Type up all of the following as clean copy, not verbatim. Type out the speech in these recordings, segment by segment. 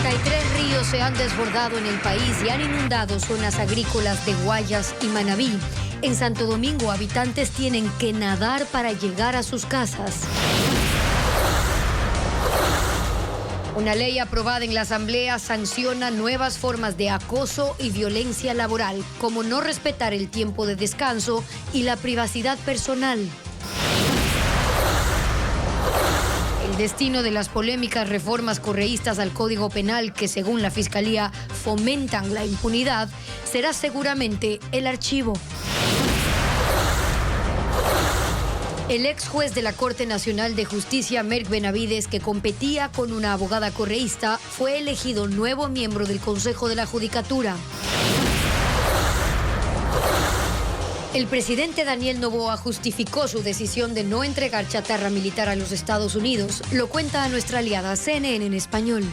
33 ríos se han desbordado en el país y han inundado zonas agrícolas de Guayas y Manabí. En Santo Domingo, habitantes tienen que nadar para llegar a sus casas. Una ley aprobada en la Asamblea sanciona nuevas formas de acoso y violencia laboral, como no respetar el tiempo de descanso y la privacidad personal. El destino de las polémicas reformas correístas al Código Penal, que según la Fiscalía fomentan la impunidad, será seguramente el archivo. El ex juez de la Corte Nacional de Justicia, Merck Benavides, que competía con una abogada correísta, fue elegido nuevo miembro del Consejo de la Judicatura. El presidente Daniel Noboa justificó su decisión de no entregar chatarra militar a los Estados Unidos. Lo cuenta a nuestra aliada CNN en español.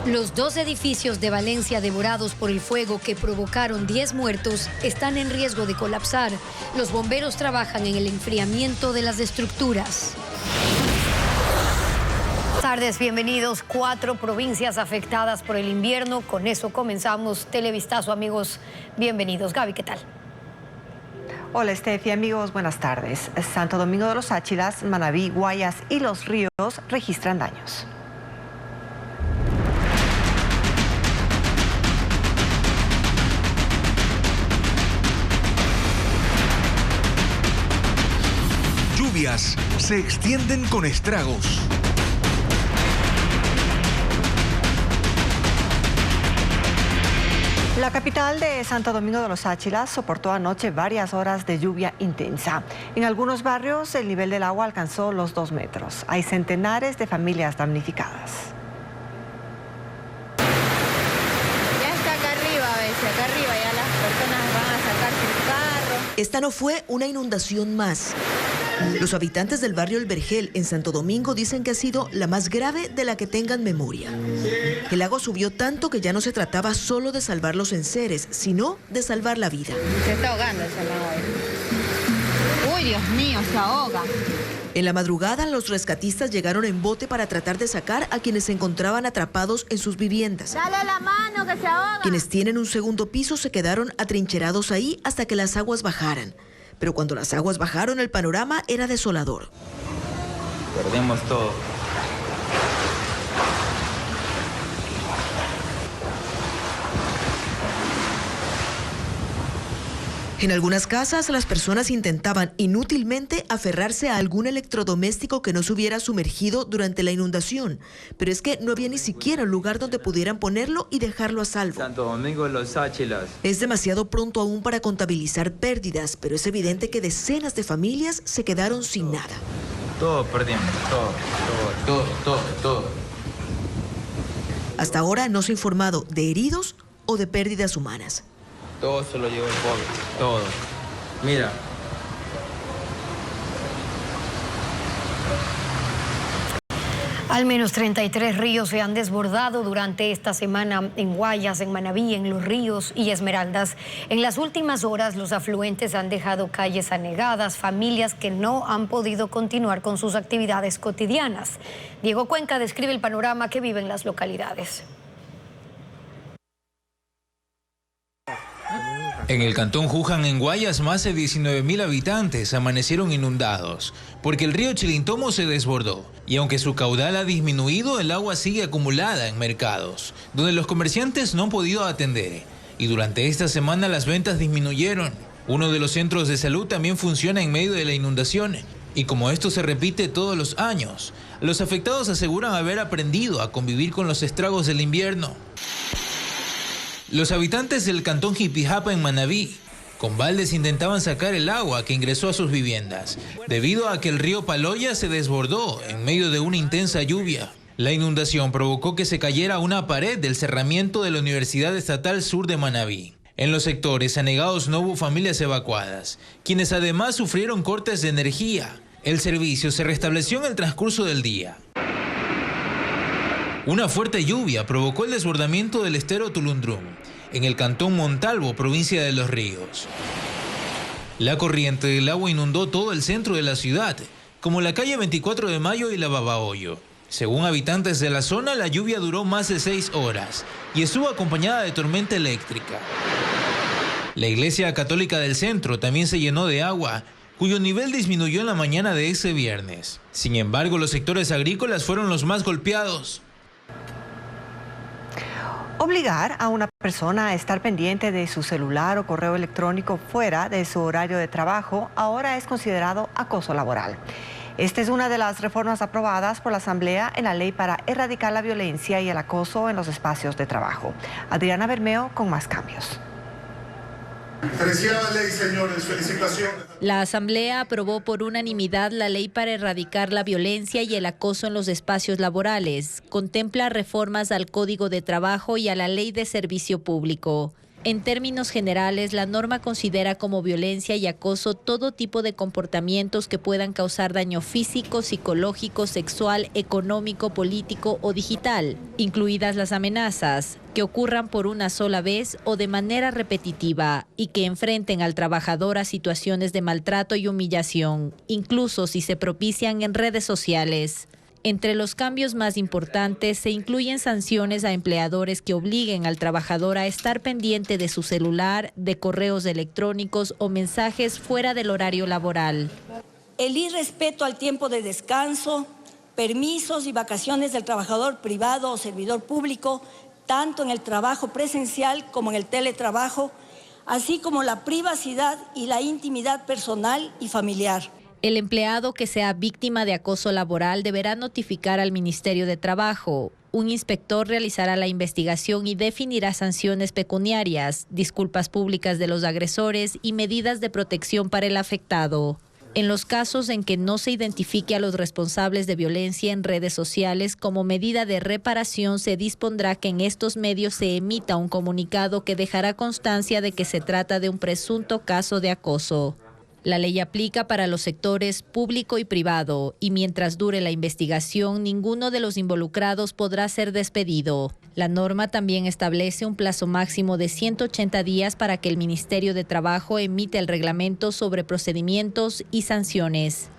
Los 2 edificios de Valencia devorados por el fuego que provocaron 10 muertos están en riesgo de colapsar. Los bomberos trabajan en el enfriamiento de las estructuras. Buenas tardes, bienvenidos. 4 provincias afectadas por el invierno. Con eso comenzamos Televistazo, amigos. Bienvenidos. Gaby, ¿qué tal? Hola, Steffi, amigos, buenas tardes. Santo Domingo de los Áchilas, Manabí, Guayas y Los Ríos registran daños. Lluvias se extienden con estragos. La capital de Santo Domingo de los Áchilas soportó anoche varias horas de lluvia intensa. En algunos barrios el nivel del agua alcanzó los 2 metros. Hay centenares de familias damnificadas. Ya está acá arriba, a veces, acá arriba ya las personas van a sacar sus carros. Esta no fue una inundación más. Los habitantes del barrio El Vergel en Santo Domingo dicen que ha sido la más grave de la que tengan memoria. El agua subió tanto que ya no se trataba solo de salvar los enseres, sino de salvar la vida. Se está ahogando ese agua. Uy, Dios mío, se ahoga. En la madrugada, los rescatistas llegaron en bote para tratar de sacar a quienes se encontraban atrapados en sus viviendas. Dale la mano que se ahoga. Quienes tienen un segundo piso se quedaron atrincherados ahí hasta que las aguas bajaran. Pero cuando las aguas bajaron, el panorama era desolador. Perdemos todo. En algunas casas, las personas intentaban inútilmente aferrarse a algún electrodoméstico que no se hubiera sumergido durante la inundación. Pero es que no había ni siquiera un lugar donde pudieran ponerlo y dejarlo a salvo. Santo Domingo de los Áchilas. Es demasiado pronto aún para contabilizar pérdidas, pero es evidente que decenas de familias se quedaron sin nada. Todo perdimos, todo. Hasta ahora no se ha informado de heridos o de pérdidas humanas. Todo se lo llevó el pobre, todo. Mira. Al menos 33 ríos se han desbordado durante esta semana en Guayas, en Manabí, en Los Ríos y Esmeraldas. En las últimas horas, los afluentes han dejado calles anegadas, familias que no han podido continuar con sus actividades cotidianas. Diego Cuenca describe el panorama que viven las localidades. En el cantón Juján, en Guayas, más de 19.000 habitantes amanecieron inundados porque el río Chilintomo se desbordó. Y aunque su caudal ha disminuido, el agua sigue acumulada en mercados, donde los comerciantes no han podido atender. Y durante esta semana las ventas disminuyeron. Uno de los centros de salud también funciona en medio de la inundación. Y como esto se repite todos los años, los afectados aseguran haber aprendido a convivir con los estragos del invierno. Los habitantes del cantón Jipijapa en Manabí, con baldes intentaban sacar el agua que ingresó a sus viviendas, debido a que el río Paloya se desbordó en medio de una intensa lluvia. La inundación provocó que se cayera una pared del cerramiento de la Universidad Estatal Sur de Manabí. En los sectores anegados no hubo familias evacuadas, quienes además sufrieron cortes de energía. El servicio se restableció en el transcurso del día. Una fuerte lluvia provocó el desbordamiento del estero Tulundrum, en el cantón Montalvo, provincia de Los Ríos. La corriente del agua inundó todo el centro de la ciudad, como la calle 24 de Mayo y la Babahoyo. Según habitantes de la zona, la lluvia duró más de 6 horas y estuvo acompañada de tormenta eléctrica. La iglesia católica del centro también se llenó de agua, cuyo nivel disminuyó en la mañana de ese viernes. Sin embargo, los sectores agrícolas fueron los más golpeados. Obligar a una persona a estar pendiente de su celular o correo electrónico fuera de su horario de trabajo ahora es considerado acoso laboral. Esta es una de las reformas aprobadas por la Asamblea en la ley para erradicar la violencia y el acoso en los espacios de trabajo. Adriana Bermeo con más cambios. Preciada ley, señores, felicitaciones. La Asamblea aprobó por unanimidad la ley para erradicar la violencia y el acoso en los espacios laborales. Contempla reformas al Código de Trabajo y a la Ley de Servicio Público. En términos generales, la norma considera como violencia y acoso todo tipo de comportamientos que puedan causar daño físico, psicológico, sexual, económico, político o digital, incluidas las amenazas, que ocurran por una sola vez o de manera repetitiva y que enfrenten al trabajador a situaciones de maltrato y humillación, incluso si se propician en redes sociales. Entre los cambios más importantes se incluyen sanciones a empleadores que obliguen al trabajador a estar pendiente de su celular, de correos electrónicos o mensajes fuera del horario laboral. El irrespeto al tiempo de descanso, permisos y vacaciones del trabajador privado o servidor público, tanto en el trabajo presencial como en el teletrabajo, así como la privacidad y la intimidad personal y familiar. El empleado que sea víctima de acoso laboral deberá notificar al Ministerio de Trabajo. Un inspector realizará la investigación y definirá sanciones pecuniarias, disculpas públicas de los agresores y medidas de protección para el afectado. En los casos en que no se identifique a los responsables de violencia en redes sociales, como medida de reparación, se dispondrá que en estos medios se emita un comunicado que dejará constancia de que se trata de un presunto caso de acoso. La ley aplica para los sectores público y privado y mientras dure la investigación, ninguno de los involucrados podrá ser despedido. La norma también establece un plazo máximo de 180 días para que el Ministerio de Trabajo emita el reglamento sobre procedimientos y sanciones.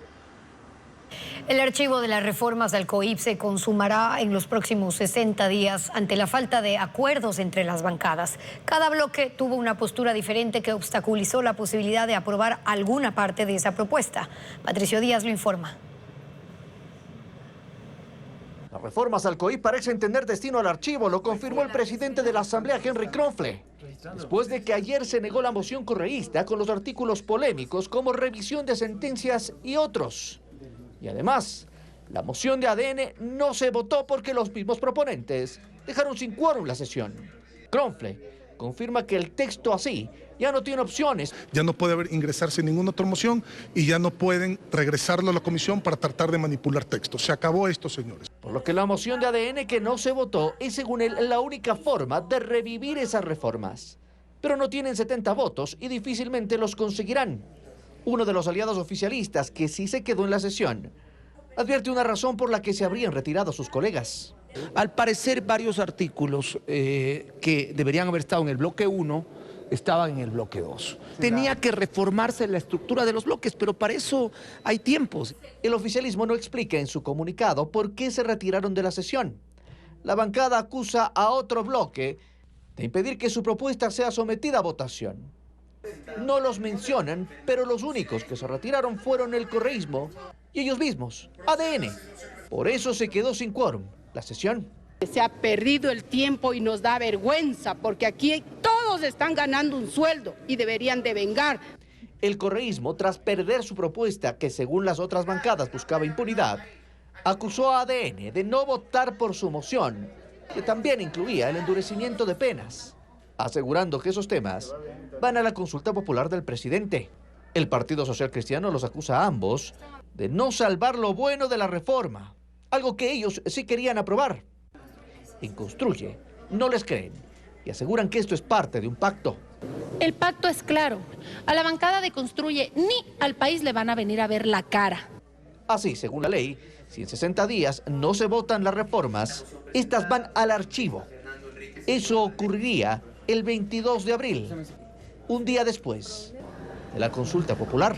El archivo de las reformas al COIP se consumará en los próximos 60 días ante la falta de acuerdos entre las bancadas. Cada bloque tuvo una postura diferente que obstaculizó la posibilidad de aprobar alguna parte de esa propuesta. Patricio Díaz lo informa. Las reformas al COIP parecen tener destino al archivo, lo confirmó el presidente de la Asamblea, Henry Kronfle, después de que ayer se negó la moción correísta con los artículos polémicos como revisión de sentencias y otros. Y además, la moción de ADN no se votó porque los mismos proponentes dejaron sin quórum la sesión. Kronfle confirma que el texto así ya no tiene opciones. Ya no puede ingresarse ninguna otra moción y ya no pueden regresarlo a la comisión para tratar de manipular textos. Se acabó esto, señores. Por lo que la moción de ADN que no se votó es, según él, la única forma de revivir esas reformas. Pero no tienen 70 votos y difícilmente los conseguirán. Uno de los aliados oficialistas, que sí se quedó en la sesión, advierte una razón por la que se habrían retirado sus colegas. Al parecer, varios artículos que deberían haber estado en el bloque 1 estaban en el bloque 2. Tenía que reformarse la estructura de los bloques, pero para eso hay tiempos. El oficialismo no explica en su comunicado por qué se retiraron de la sesión. La bancada acusa a otro bloque de impedir que su propuesta sea sometida a votación. No los mencionan, pero los únicos que se retiraron fueron el correísmo y ellos mismos, ADN. Por eso se quedó sin quórum la sesión. Se ha perdido el tiempo y nos da vergüenza porque aquí todos están ganando un sueldo y deberían de vengar. El correísmo, tras perder su propuesta que según las otras bancadas buscaba impunidad, acusó a ADN de no votar por su moción, que también incluía el endurecimiento de penas, asegurando que esos temas van a la consulta popular del presidente. El Partido Social Cristiano los acusa a ambos de no salvar lo bueno de la reforma, algo que ellos sí querían aprobar. En Construye no les creen y aseguran que esto es parte de un pacto. El pacto es claro. A la bancada de Construye ni al país le van a venir a ver la cara. Así, según la ley, si en 60 días no se votan las reformas, estas van al archivo. Eso ocurriría el 22 de abril, un día después de la consulta popular.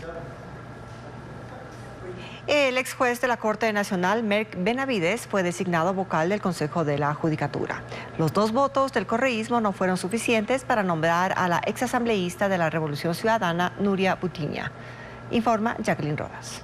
El ex juez de la Corte Nacional, Merck Benavides, fue designado vocal del Consejo de la Judicatura. Los 2 votos del correísmo no fueron suficientes para nombrar a la exasambleísta de la Revolución Ciudadana, Nuria Butiña. Informa Jacqueline Rodas.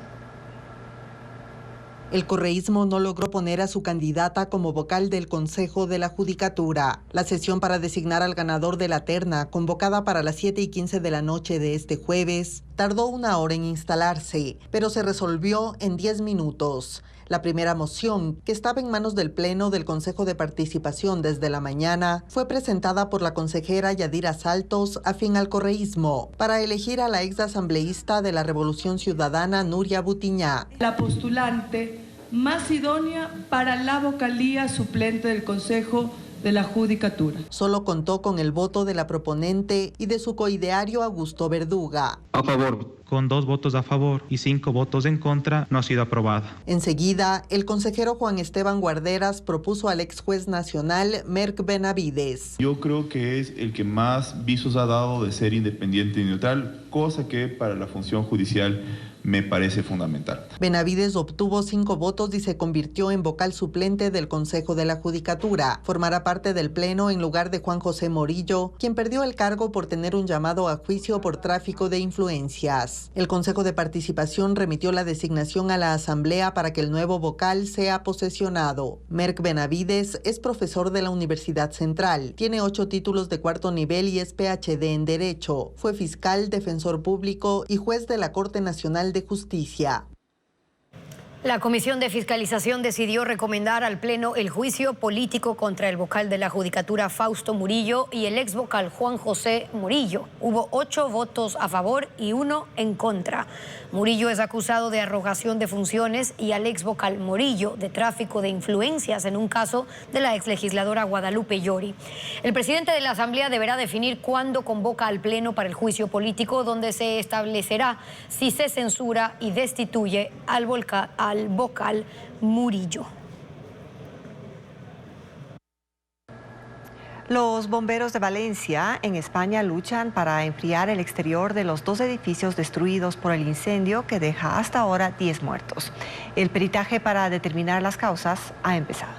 El correísmo no logró poner a su candidata como vocal del Consejo de la Judicatura. La sesión para designar al ganador de la terna, convocada para las 7:15 de la noche de este jueves, tardó 1 hora en instalarse, pero se resolvió en 10 minutos. La primera moción, que estaba en manos del Pleno del Consejo de Participación desde la mañana, fue presentada por la consejera Yadira Saltos, afín al correísmo, para elegir a la ex asambleísta de la Revolución Ciudadana, Nuria Butiña. La postulante más idónea para la vocalía suplente del Consejo de la Judicatura. Solo contó con el voto de la proponente y de su coideario Augusto Verduga. A favor. Con 2 votos a favor y 5 votos en contra, no ha sido aprobada. Enseguida, el consejero Juan Esteban Guarderas propuso al ex juez nacional Merck Benavides. Yo creo que es el que más visos ha dado de ser independiente y neutral, cosa que para la función judicial me parece fundamental. Benavides obtuvo 5 votos y se convirtió en vocal suplente del Consejo de la Judicatura. Formará parte del Pleno en lugar de Juan José Morillo, quien perdió el cargo por tener un llamado a juicio por tráfico de influencias. El Consejo de Participación remitió la designación a la Asamblea para que el nuevo vocal sea posesionado. Merck Benavides es profesor de la Universidad Central. Tiene 8 títulos de 4º nivel y es PhD en Derecho. Fue fiscal, defensor público y juez de la Corte Nacional de Justicia. La Comisión de Fiscalización decidió recomendar al Pleno el juicio político contra el vocal de la Judicatura Fausto Murillo y el ex vocal Juan José Murillo. Hubo 8 votos a favor y 1 en contra. Murillo es acusado de arrogación de funciones y al ex vocal Murillo de tráfico de influencias en un caso de la ex legisladora Guadalupe Llori. El presidente de la Asamblea deberá definir cuándo convoca al Pleno para el juicio político, donde se establecerá si se censura y destituye al vocal Murillo. Los bomberos de Valencia, en España, luchan para enfriar el exterior de los 2 edificios destruidos por el incendio que deja hasta ahora 10 muertos. El peritaje para determinar las causas ha empezado.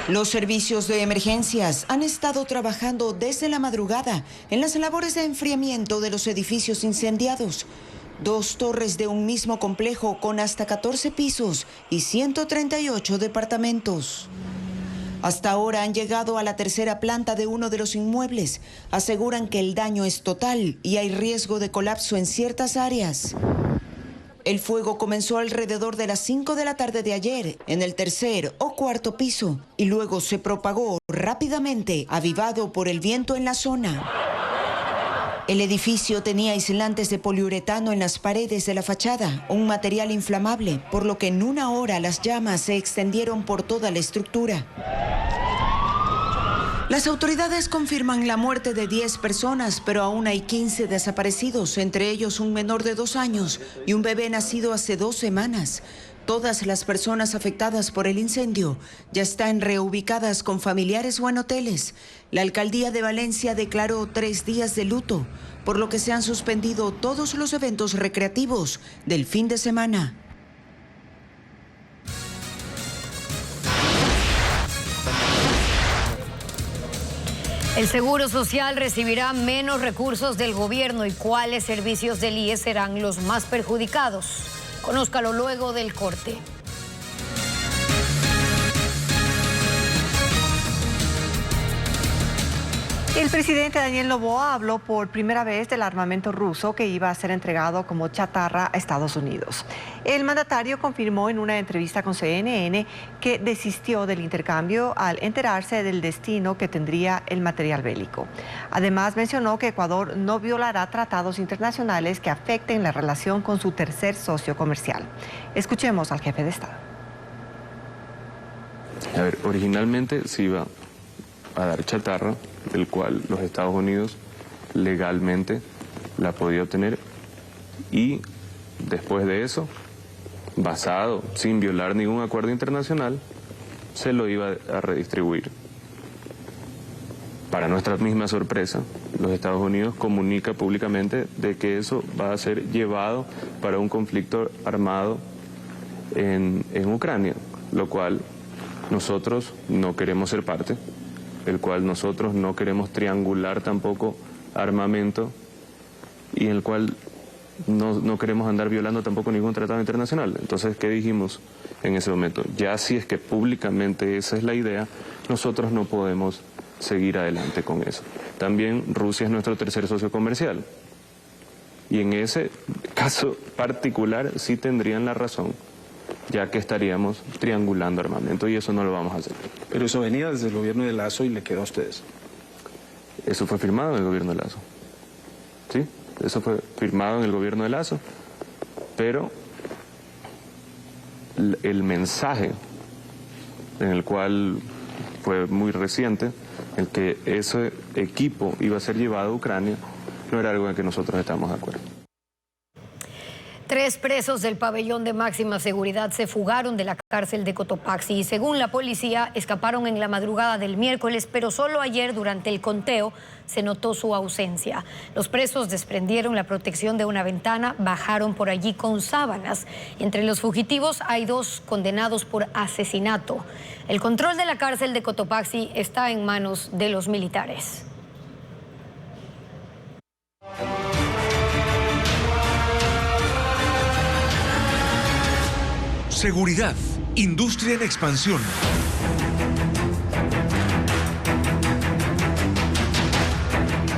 Los servicios de emergencias han estado trabajando desde la madrugada en las labores de enfriamiento de los edificios incendiados. 2 torres de un mismo complejo con hasta 14 pisos y 138 departamentos. Hasta ahora han llegado a la 3ª planta de uno de los inmuebles. Aseguran que el daño es total y hay riesgo de colapso en ciertas áreas. El fuego comenzó alrededor de las 5 de la tarde de ayer en el 3er o 4º piso y luego se propagó rápidamente, avivado por el viento en la zona. El edificio tenía aislantes de poliuretano en las paredes de la fachada, un material inflamable, por lo que en 1 hora las llamas se extendieron por toda la estructura. Las autoridades confirman la muerte de 10 personas, pero aún hay 15 desaparecidos, entre ellos un menor de 2 años y un bebé nacido hace 2 semanas. Todas las personas afectadas por el incendio ya están reubicadas con familiares o en hoteles. La alcaldía de Valencia declaró 3 días de luto, por lo que se han suspendido todos los eventos recreativos del fin de semana. El Seguro Social recibirá menos recursos del gobierno. ¿Y cuáles servicios del IES serán los más perjudicados? Conózcalo luego del corte. El presidente Daniel Noboa habló por primera vez del armamento ruso que iba a ser entregado como chatarra a Estados Unidos. El mandatario confirmó en una entrevista con CNN que desistió del intercambio al enterarse del destino que tendría el material bélico. Además, mencionó que Ecuador no violará tratados internacionales que afecten la relación con su tercer socio comercial. Escuchemos al jefe de Estado. Originalmente se iba a dar chatarra, del cual los Estados Unidos legalmente la podía obtener, y después de eso, basado, sin violar ningún acuerdo internacional, se lo iba a redistribuir. Para nuestra misma sorpresa, los Estados Unidos comunica públicamente de que eso va a ser llevado para un conflicto armado en Ucrania, lo cual nosotros no queremos ser parte, el cual nosotros no queremos triangular tampoco armamento y el cual no queremos andar violando tampoco ningún tratado internacional. Entonces, ¿qué dijimos en ese momento? Ya si es que públicamente esa es la idea, nosotros no podemos seguir adelante con eso. También Rusia es nuestro tercer socio comercial. Y en ese caso particular sí tendrían la razón, ya que estaríamos triangulando armamento y eso no lo vamos a hacer. Pero eso venía desde el gobierno de Lazo y le quedó a ustedes. Eso fue firmado en el gobierno de Lazo. ¿Sí? Eso fue firmado en el gobierno de Lazo, pero el mensaje en el cual fue muy reciente, el que ese equipo iba a ser llevado a Ucrania, no era algo en que nosotros estamos de acuerdo. 3 presos del pabellón de máxima seguridad se fugaron de la cárcel de Cotopaxi y según la policía escaparon en la madrugada del miércoles, pero solo ayer durante el conteo se notó su ausencia. Los presos desprendieron la protección de una ventana, bajaron por allí con sábanas. Entre los fugitivos hay 2 condenados por asesinato. El control de la cárcel de Cotopaxi está en manos de los militares. Seguridad, industria en expansión.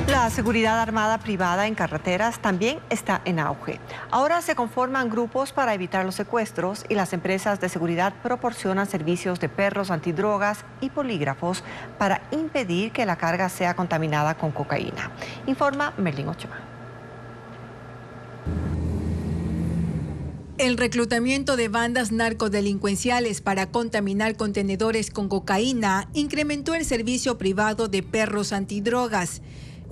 La seguridad armada privada en carreteras también está en auge. Ahora se conforman grupos para evitar los secuestros y las empresas de seguridad proporcionan servicios de perros antidrogas y polígrafos para impedir que la carga sea contaminada con cocaína. Informa Merlin Ochoa. El reclutamiento de bandas narcodelincuenciales para contaminar contenedores con cocaína incrementó el servicio privado de perros antidrogas.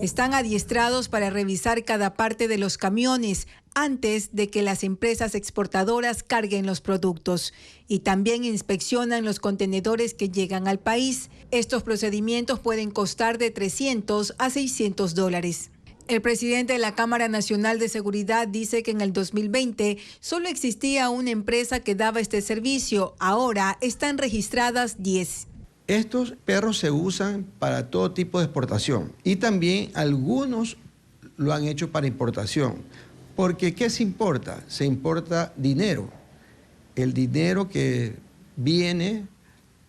Están adiestrados para revisar cada parte de los camiones antes de que las empresas exportadoras carguen los productos y también inspeccionan los contenedores que llegan al país. Estos procedimientos pueden costar de $300 a $600. El presidente de la Cámara Nacional de Seguridad dice que en el 2020 solo existía una empresa que daba este servicio. Ahora están registradas 10. Estos perros se usan para todo tipo de exportación y también algunos lo han hecho para importación. Porque ¿qué se importa? Se importa dinero. El dinero que viene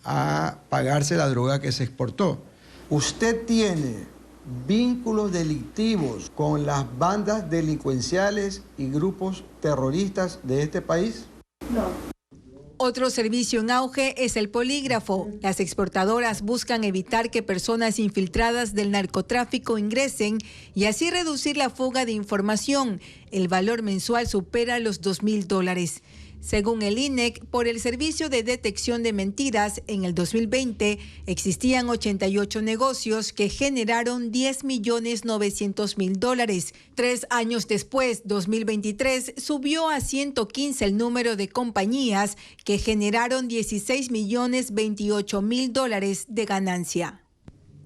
a pagarse la droga que se exportó. Usted tiene vínculos delictivos con las bandas delincuenciales y grupos terroristas de este país? No. Otro servicio en auge es el polígrafo. Las exportadoras buscan evitar que personas infiltradas del narcotráfico ingresen y así reducir la fuga de información. El valor mensual supera los $2,000. Según el INEC, por el servicio de detección de mentiras, en el 2020 existían 88 negocios que generaron $10,900,000. 3 años después, 2023, subió a 115 el número de compañías que generaron $16,028,000 de ganancia.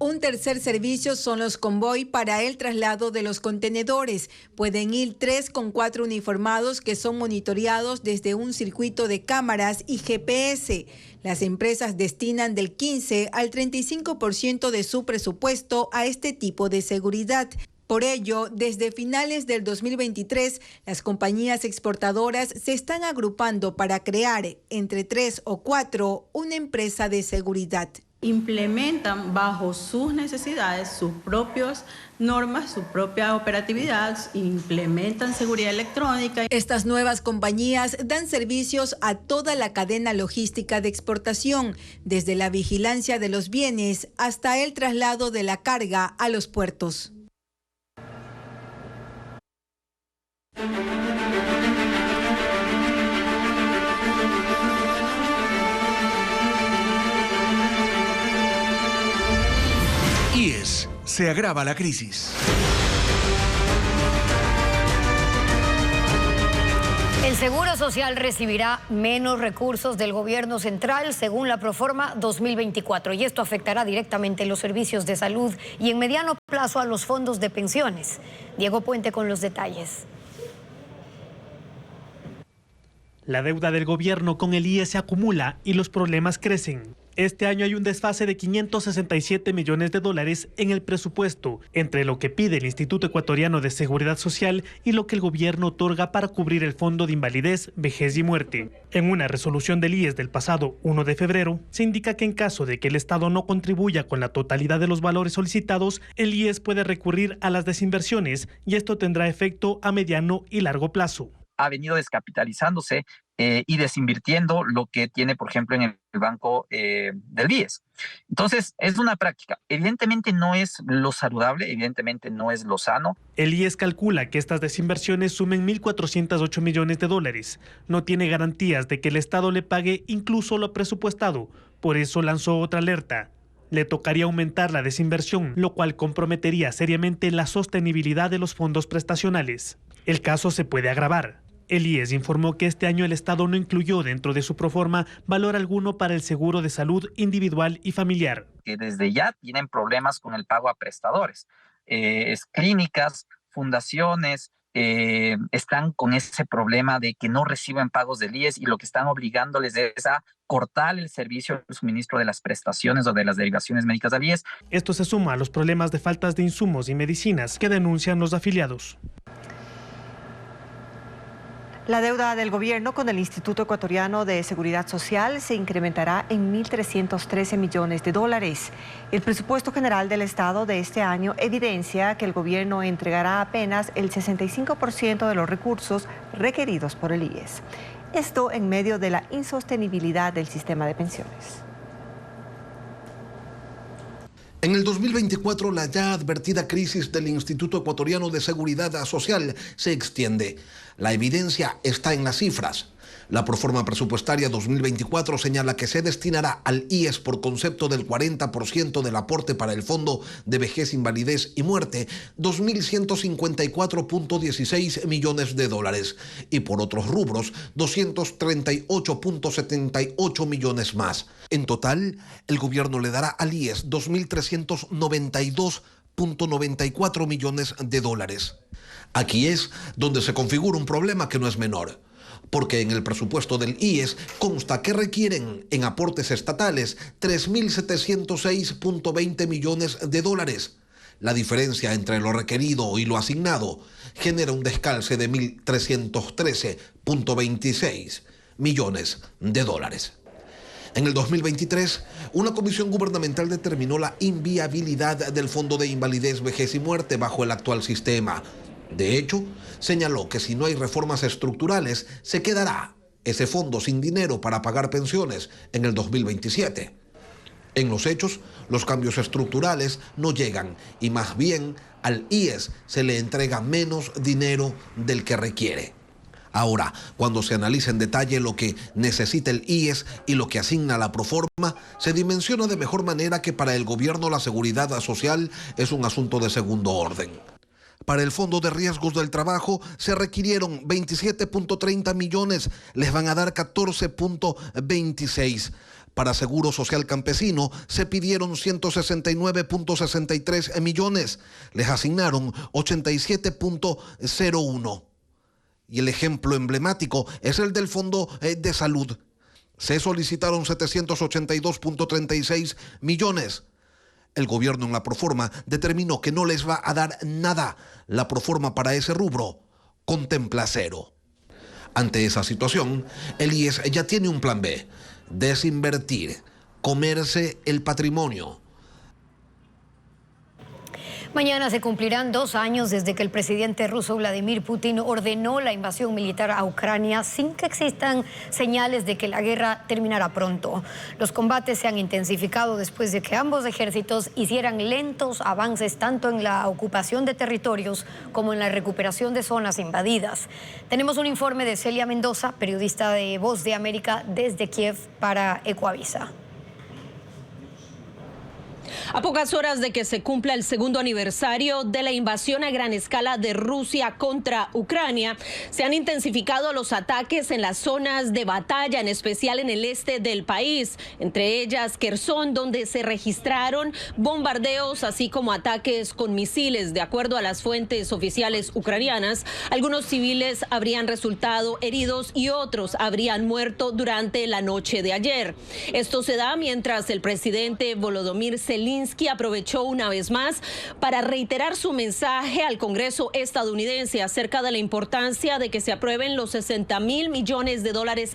Un tercer servicio son los convoy para el traslado de los contenedores. Pueden ir 3 con 4 uniformados que son monitoreados desde un circuito de cámaras y GPS. Las empresas destinan del 15 al 35% de su presupuesto a este tipo de seguridad. Por ello, desde finales del 2023, las compañías exportadoras se están agrupando para crear, entre 3 o 4, una empresa de seguridad. Implementan bajo sus necesidades sus propias normas, su propia operatividad, implementan seguridad electrónica. Estas nuevas compañías dan servicios a toda la cadena logística de exportación, desde la vigilancia de los bienes hasta el traslado de la carga a los puertos. IES, se agrava la crisis. El Seguro Social recibirá menos recursos del gobierno central según la Proforma 2024 y esto afectará directamente los servicios de salud y en mediano plazo a los fondos de pensiones. Diego Puente con los detalles. La deuda del gobierno con el IES se acumula y los problemas crecen. Este año hay un desfase de 567 millones de dólares en el presupuesto, entre lo que pide el Instituto Ecuatoriano de Seguridad Social y lo que el gobierno otorga para cubrir el Fondo de Invalidez, Vejez y Muerte. En una resolución del IES del pasado 1 de febrero, se indica que en caso de que el Estado no contribuya con la totalidad de los valores solicitados, el IES puede recurrir a las desinversiones y esto tendrá efecto a mediano y largo plazo. Ha venido descapitalizándose y desinvirtiendo lo que tiene, por ejemplo, en el banco del BIES. Entonces, es una práctica. Evidentemente no es lo saludable, evidentemente no es lo sano. El IES calcula que estas desinversiones sumen 1.408 millones de dólares. No tiene garantías de que el Estado le pague incluso lo presupuestado. Por eso lanzó otra alerta. Le tocaría aumentar la desinversión, lo cual comprometería seriamente la sostenibilidad de los fondos prestacionales. El caso se puede agravar. El IES informó que este año el Estado no incluyó dentro de su proforma valor alguno para el seguro de salud individual y familiar. Que desde ya tienen problemas con el pago a prestadores. Clínicas, fundaciones, están con ese problema de que no reciben pagos del IES y lo que están obligándoles es a cortar el servicio de suministro de las prestaciones o de las derivaciones médicas al IES. Esto se suma a los problemas de faltas de insumos y medicinas que denuncian los afiliados. La deuda del gobierno con el Instituto Ecuatoriano de Seguridad Social se incrementará en 1.313 millones de dólares. El presupuesto general del Estado de este año evidencia que el gobierno entregará apenas el 65% de los recursos requeridos por el IES. Esto en medio de la insostenibilidad del sistema de pensiones. En el 2024, la ya advertida crisis del Instituto Ecuatoriano de Seguridad Social se extiende. La evidencia está en las cifras. La proforma presupuestaria 2024 señala que se destinará al IES por concepto del 40% del aporte para el Fondo de Vejez, Invalidez y Muerte, 2.154.16 millones de dólares. Y por otros rubros, 238.78 millones más. En total, el gobierno le dará al IES 2.392.94 millones de dólares. Aquí es donde se configura un problema que no es menor, porque en el presupuesto del IES consta que requieren en aportes estatales 3.706.20 millones de dólares. La diferencia entre lo requerido y lo asignado genera un descalce de 1.313.26 millones de dólares. En el 2023, una comisión gubernamental determinó la inviabilidad del Fondo de Invalidez, Vejez y Muerte bajo el actual sistema. De hecho, señaló que si no hay reformas estructurales, se quedará ese fondo sin dinero para pagar pensiones en el 2027. En los hechos, los cambios estructurales no llegan y más bien al IES se le entrega menos dinero del que requiere. Ahora, cuando se analiza en detalle lo que necesita el IES y lo que asigna la proforma, se dimensiona de mejor manera que para el gobierno la seguridad social es un asunto de segundo orden. Para el Fondo de Riesgos del Trabajo se requirieron 27.30 millones, les van a dar 14.26. Para Seguro Social Campesino se pidieron 169.63 millones, les asignaron 87.01. Y el ejemplo emblemático es el del Fondo de Salud. Se solicitaron 782.36 millones. El gobierno en la proforma determinó que no les va a dar nada. La proforma para ese rubro contempla cero. Ante esa situación, el IES ya tiene un plan B: desinvertir, comerse el patrimonio. Mañana se cumplirán 2 años desde que el presidente ruso Vladimir Putin ordenó la invasión militar a Ucrania sin que existan señales de que la guerra terminará pronto. Los combates se han intensificado después de que ambos ejércitos hicieran lentos avances tanto en la ocupación de territorios como en la recuperación de zonas invadidas. Tenemos un informe de Celia Mendoza, periodista de Voz de América desde Kiev para Ecuavisa. A pocas horas de que se cumpla el segundo aniversario de la invasión a gran escala de Rusia contra Ucrania, se han intensificado los ataques en las zonas de batalla, en especial en el este del país, entre ellas Kherson, donde se registraron bombardeos, así como ataques con misiles. De acuerdo a las fuentes oficiales ucranianas, algunos civiles habrían resultado heridos y otros habrían muerto durante la noche de ayer. Esto se da mientras el presidente Volodymyr Zelensky aprovechó una vez más para reiterar su mensaje al Congreso estadounidense acerca de la importancia de que se aprueben los $60.000 millones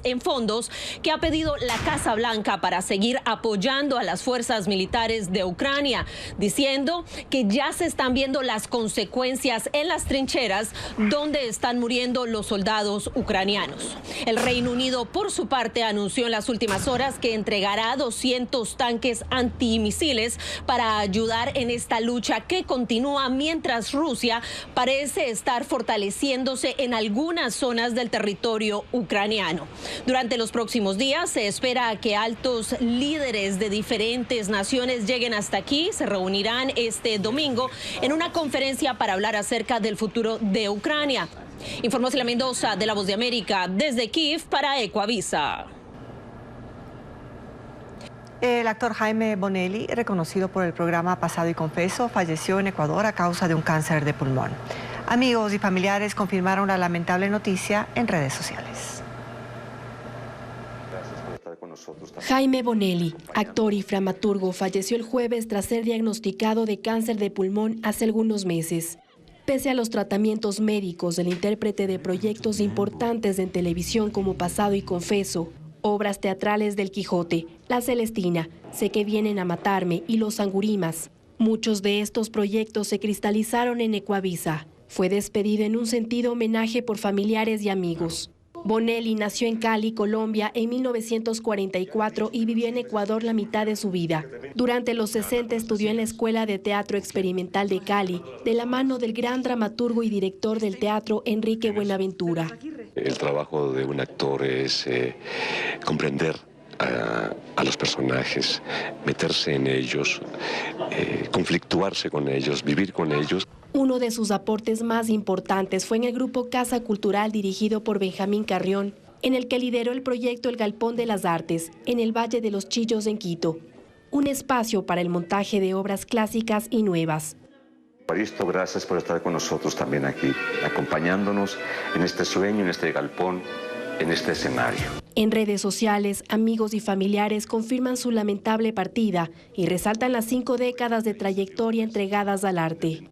en fondos que ha pedido la Casa Blanca para seguir apoyando a las fuerzas militares de Ucrania, diciendo que ya se están viendo las consecuencias en las trincheras donde están muriendo los soldados ucranianos. El Reino Unido, por su parte, anunció en las últimas horas que entregará 200 tanques antimisiles para ayudar en esta lucha que continúa mientras Rusia parece estar fortaleciéndose en algunas zonas del territorio ucraniano. Durante los próximos días se espera que altos líderes de diferentes naciones lleguen hasta aquí. Se reunirán este domingo en una conferencia para hablar acerca del futuro de Ucrania. Informó Sila Mendoza de La Voz de América desde Kiev para Ecuavisa. El actor Jaime Bonelli, reconocido por el programa Pasado y Confeso, falleció en Ecuador a causa de un cáncer de pulmón. Amigos y familiares confirmaron la lamentable noticia en redes sociales. Jaime Bonelli, actor y dramaturgo, falleció el jueves tras ser diagnosticado de cáncer de pulmón hace algunos meses. Pese a los tratamientos médicos del intérprete de proyectos importantes en televisión como Pasado y Confeso, obras teatrales del Quijote, La Celestina, Sé que vienen a matarme y Los Angurimas, muchos de estos proyectos se cristalizaron en Ecuavisa. Fue despedido en un sentido homenaje por familiares y amigos. Bonelli nació en Cali, Colombia, en 1944 y vivió en Ecuador la mitad de su vida. Durante los 60 estudió en la Escuela de Teatro Experimental de Cali, de la mano del gran dramaturgo y director del teatro Enrique Buenaventura. El trabajo de un actor es comprender a los personajes, meterse en ellos, conflictuarse con ellos, vivir con ellos. Uno de sus aportes más importantes fue en el grupo Casa Cultural dirigido por Benjamín Carrión, en el que lideró el proyecto El Galpón de las Artes, en el Valle de los Chillos en Quito, un espacio para el montaje de obras clásicas y nuevas. Evaristo, gracias por estar con nosotros también aquí, acompañándonos en este sueño, en este galpón, en este escenario. En redes sociales, amigos y familiares confirman su lamentable partida y resaltan las 5 décadas de trayectoria entregadas al arte.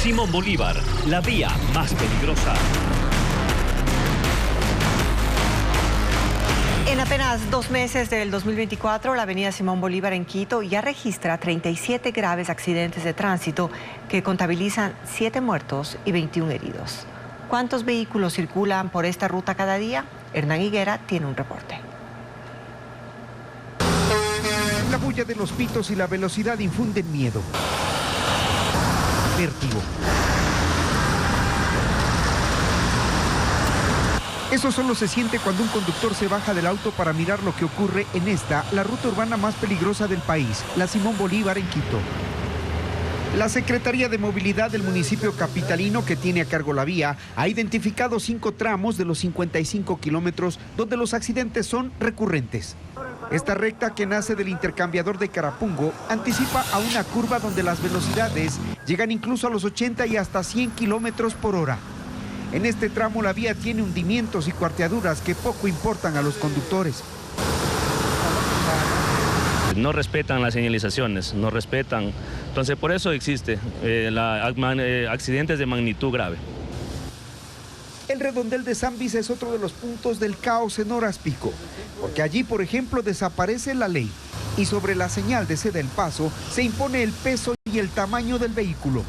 Simón Bolívar, la vía más peligrosa. En apenas 2 meses del 2024, la avenida Simón Bolívar en Quito ya registra 37 graves accidentes de tránsito que contabilizan 7 muertos y 21 heridos. ¿Cuántos vehículos circulan por esta ruta cada día? Hernán Higuera tiene un reporte. La bulla de los pitos y la velocidad infunden miedo. Vértigo. Eso solo se siente cuando un conductor se baja del auto para mirar lo que ocurre en esta, la ruta urbana más peligrosa del país, la Simón Bolívar en Quito. La Secretaría de Movilidad del municipio capitalino, que tiene a cargo la vía, ha identificado 5 tramos de los 55 kilómetros donde los accidentes son recurrentes. Esta recta, que nace del intercambiador de Carapungo, anticipa a una curva donde las velocidades llegan incluso a los 80 y hasta 100 kilómetros por hora. En este tramo la vía tiene hundimientos y cuarteaduras que poco importan a los conductores. No respetan las señalizaciones, no respetan. Entonces por eso existe accidentes de magnitud grave. El redondel de Zambis es otro de los puntos del caos en horas pico, porque allí, por ejemplo, desaparece la ley y sobre la señal de ceda el paso se impone el peso y el tamaño del vehículo.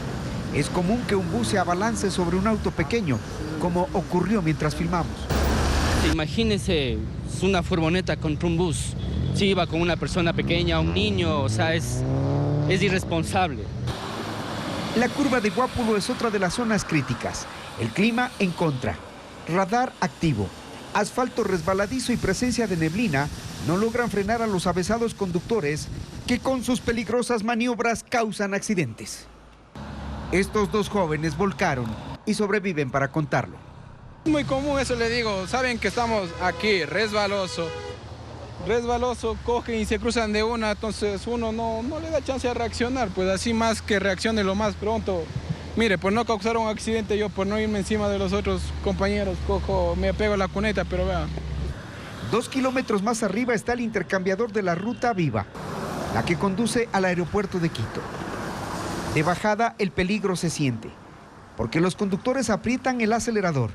Es común que un bus se abalance sobre un auto pequeño, como ocurrió mientras filmamos. Imagínense una furgoneta contra un bus. Sí, iba con una persona pequeña, un niño, o sea, es irresponsable. La curva de Guápulo es otra de las zonas críticas. El clima en contra, radar activo, asfalto resbaladizo y presencia de neblina no logran frenar a los avesados conductores que con sus peligrosas maniobras causan accidentes. Estos dos jóvenes volcaron y sobreviven para contarlo. Muy común eso, le digo, saben que estamos aquí, resbaloso, cogen y se cruzan de una, entonces uno no le da chance de reaccionar, pues así más que reaccione lo más pronto. Mire, por no causar un accidente, yo por no irme encima de los otros compañeros, me pego la cuneta, pero vean. 2 kilómetros más arriba está el intercambiador de la Ruta Viva, la que conduce al aeropuerto de Quito. De bajada, el peligro se siente, porque los conductores aprietan el acelerador.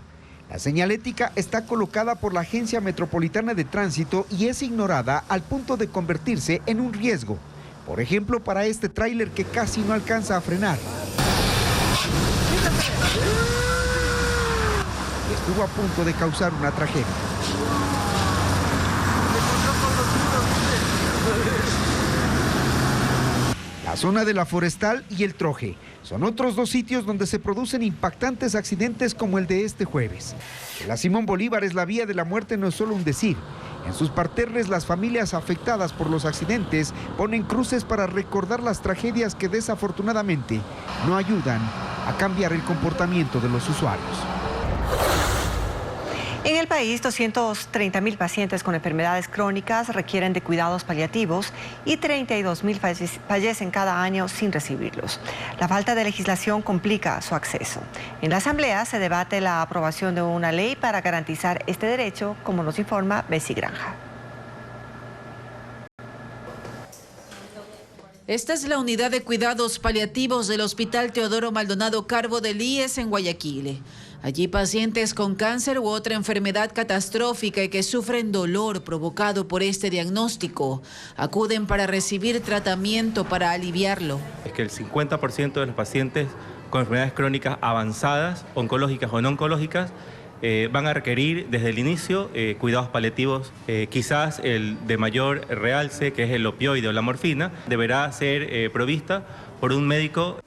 La señalética está colocada por la Agencia Metropolitana de Tránsito y es ignorada al punto de convertirse en un riesgo. Por ejemplo, para este tráiler que casi no alcanza a frenar. Estuvo a punto de causar una tragedia. La zona de la Forestal y el Troje son otros dos sitios donde se producen impactantes accidentes como el de este jueves. La Simón Bolívar es la vía de la muerte, no es solo un decir. En sus parterres, las familias afectadas por los accidentes ponen cruces para recordar las tragedias que desafortunadamente no ayudan a cambiar el comportamiento de los usuarios. En el país, 230.000 pacientes con enfermedades crónicas requieren de cuidados paliativos y 32.000 fallecen cada año sin recibirlos. La falta de legislación complica su acceso. En la Asamblea se debate la aprobación de una ley para garantizar este derecho, como nos informa Bessie Granja. Esta es la unidad de cuidados paliativos del Hospital Teodoro Maldonado Carbo del IES en Guayaquil. Allí pacientes con cáncer u otra enfermedad catastrófica y que sufren dolor provocado por este diagnóstico acuden para recibir tratamiento para aliviarlo. Es que el 50% de los pacientes con enfermedades crónicas avanzadas, oncológicas o no oncológicas, van a requerir desde el inicio cuidados paliativos. Quizás el de mayor realce, que es el opioide o la morfina, deberá ser provista por un médico.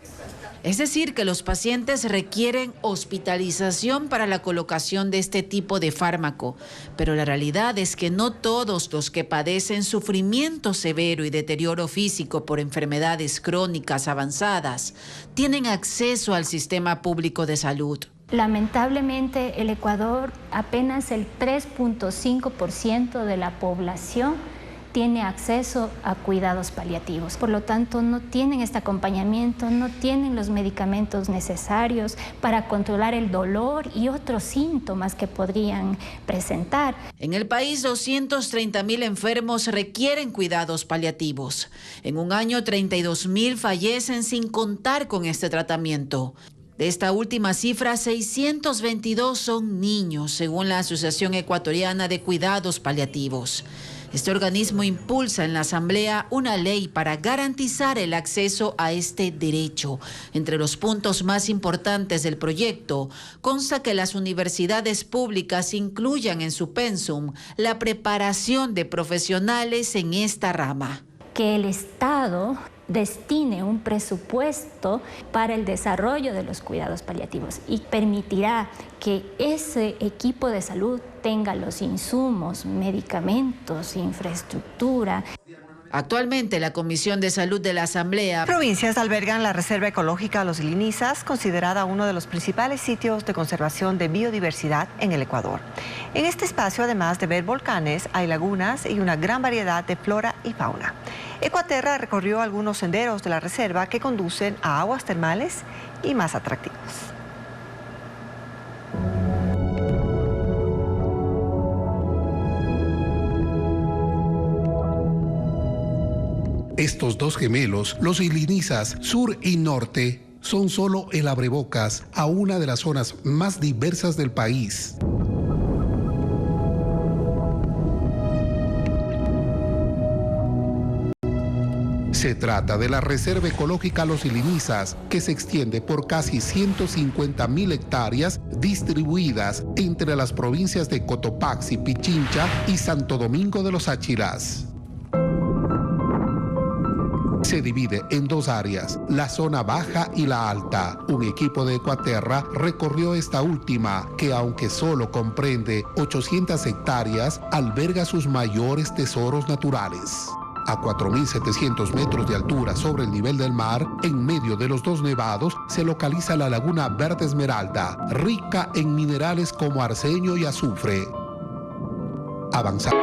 Es decir, que los pacientes requieren hospitalización para la colocación de este tipo de fármaco. Pero la realidad es que no todos los que padecen sufrimiento severo y deterioro físico por enfermedades crónicas avanzadas tienen acceso al sistema público de salud. Lamentablemente, el Ecuador, apenas el 3.5% de la población tiene acceso a cuidados paliativos. Por lo tanto, no tienen este acompañamiento, no tienen los medicamentos necesarios para controlar el dolor y otros síntomas que podrían presentar. En el país, 230.000 enfermos requieren cuidados paliativos. En un año, 32.000 fallecen sin contar con este tratamiento. De esta última cifra, 622 son niños, según la Asociación Ecuatoriana de Cuidados Paliativos. Este organismo impulsa en la Asamblea una ley para garantizar el acceso a este derecho. Entre los puntos más importantes del proyecto, consta que las universidades públicas incluyan en su pensum la preparación de profesionales en esta rama. Que el Estado destine un presupuesto para el desarrollo de los cuidados paliativos y permitirá que ese equipo de salud tenga los insumos, medicamentos, infraestructura. Actualmente, la Comisión de Salud de la Asamblea. Provincias albergan la Reserva Ecológica Los Ilinizas, considerada uno de los principales sitios de conservación de biodiversidad en el Ecuador. En este espacio, además de ver volcanes, hay lagunas y una gran variedad de flora y fauna. Ecuaterra recorrió algunos senderos de la reserva que conducen a aguas termales y más atractivos. Estos dos gemelos, los Ilinizas Sur y Norte, son solo el abrebocas a una de las zonas más diversas del país. Se trata de la Reserva Ecológica Los Ilinizas, que se extiende por casi 150.000 hectáreas distribuidas entre las provincias de Cotopaxi, Pichincha y Santo Domingo de los Áchiras. Se divide en dos áreas, la zona baja y la alta. Un equipo de Ecuaterra recorrió esta última, que aunque solo comprende 800 hectáreas, alberga sus mayores tesoros naturales. A 4.700 metros de altura sobre el nivel del mar, en medio de los dos nevados, se localiza la laguna Verde Esmeralda, rica en minerales como arsenio y azufre. Avanzar.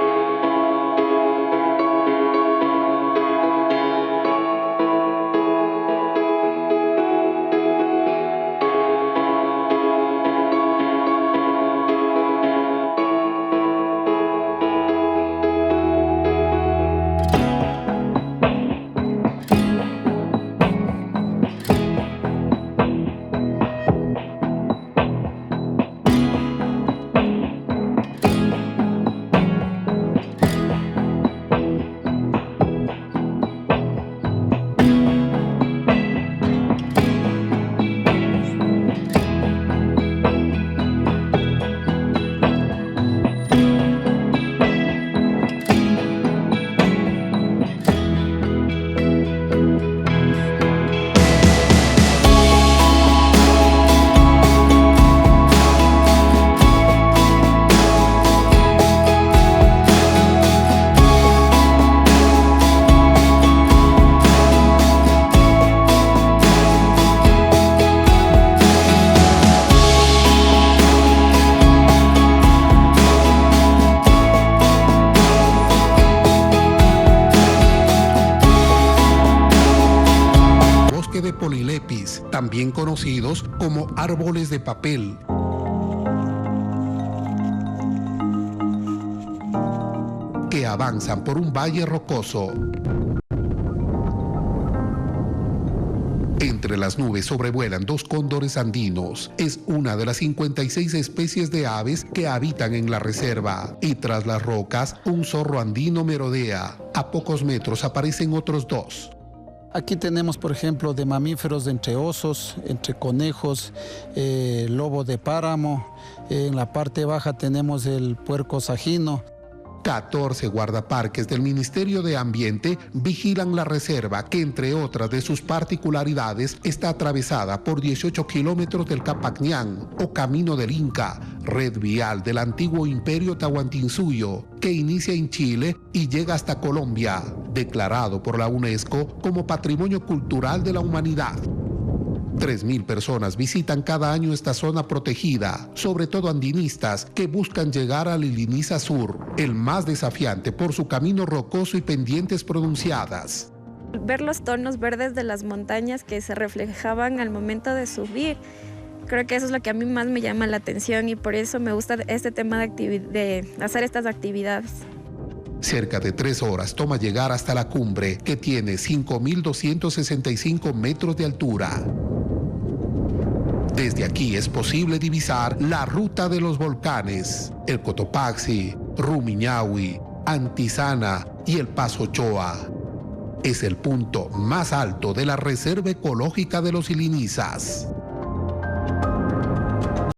De polilepis, también conocidos como árboles de papel. Que avanzan por un valle rocoso. Entre las nubes sobrevuelan dos cóndores andinos. Es una de las 56 especies de aves que habitan en la reserva. Y tras las rocas, un zorro andino merodea. A pocos metros aparecen otros dos. Aquí tenemos, por ejemplo, de mamíferos entre osos, entre conejos, lobo de páramo. En la parte baja tenemos el puerco sajino. 14 guardaparques del Ministerio de Ambiente vigilan la reserva, que entre otras de sus particularidades está atravesada por 18 kilómetros del Capacñán o Camino del Inca, red vial del antiguo Imperio Tahuantinsuyo, que inicia en Chile y llega hasta Colombia, declarado por la UNESCO como Patrimonio Cultural de la Humanidad. 3.000 personas visitan cada año esta zona protegida, sobre todo andinistas que buscan llegar al Iliniza Sur, el más desafiante por su camino rocoso y pendientes pronunciadas. Ver los tonos verdes de las montañas que se reflejaban al momento de subir, creo que eso es lo que a mí más me llama la atención y por eso me gusta este tema de hacer estas actividades. Cerca de 3 horas toma llegar hasta la cumbre, que tiene 5.265 metros de altura. Desde aquí es posible divisar la ruta de los volcanes, el Cotopaxi, Rumiñahui, Antisana y el Paso Ochoa. Es el punto más alto de la Reserva Ecológica de los Ilinizas.